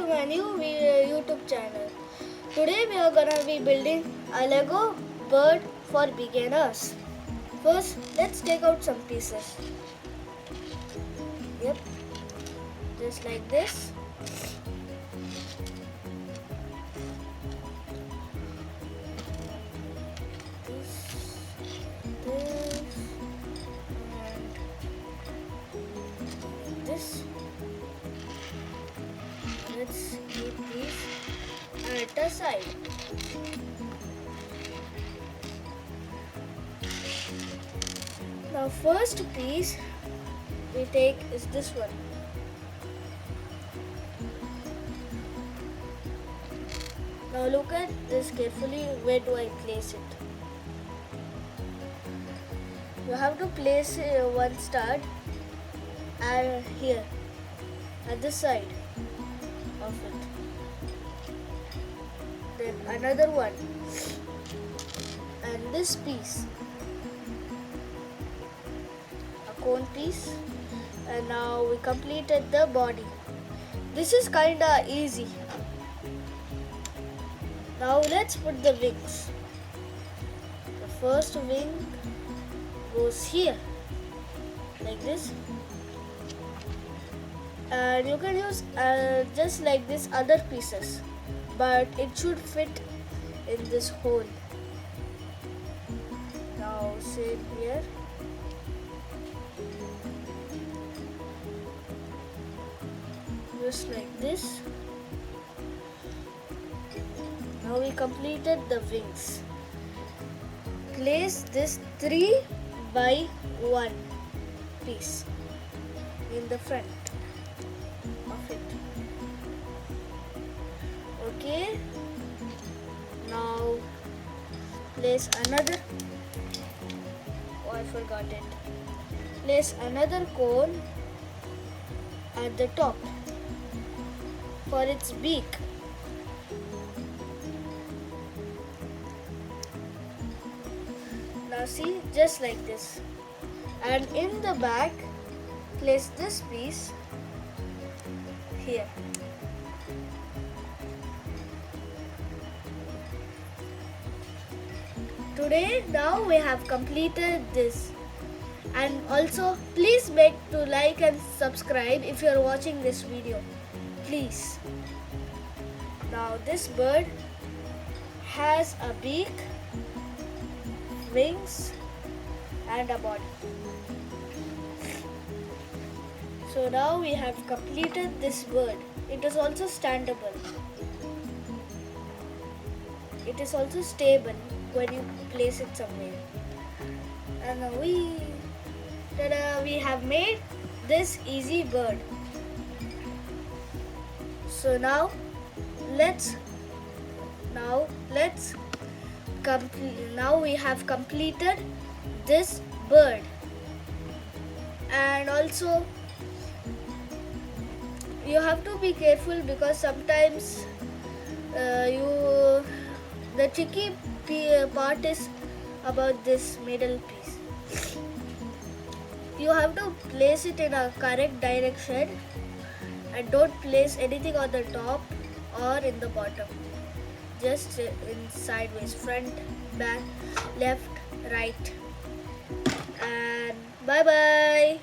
to my new YouTube channel. Today we are gonna be building a Lego bird for beginners. First, let's take out some pieces. Yep, just like this. This. Let's keep these at the side. Now first piece we take is this one. Now look at this carefully. Where do I place it? You have to place one stud and here at this side of it. Then another one and this piece, a cone piece, and now we completed the body. This is kinda easy. Now let's put the wings. The first wing goes here like this, and you can use just like this other pieces, but it should fit in this hole. Now same here. Just like this. Now we completed the wings. Place this 3 by 1 piece in the front of it. Okay. Now place another. Oh, I forgot it. Place another cone at the top for its beak. Now see, just like this. And in the back, place this piece here. Today, now we have completed this. And also, please make to like and subscribe if you are watching this video. Please. Now this bird has a beak, wings and a body. So now we have completed this bird. It is also standable. It is also stable when you place it somewhere. And now we have made this easy bird. So now we have completed this bird. And also you have to be careful because sometimes the tricky part is about this middle piece. You have to place it in a correct direction and don't place anything on the top or in the bottom. Just in sideways, front, back, left, right. And bye bye.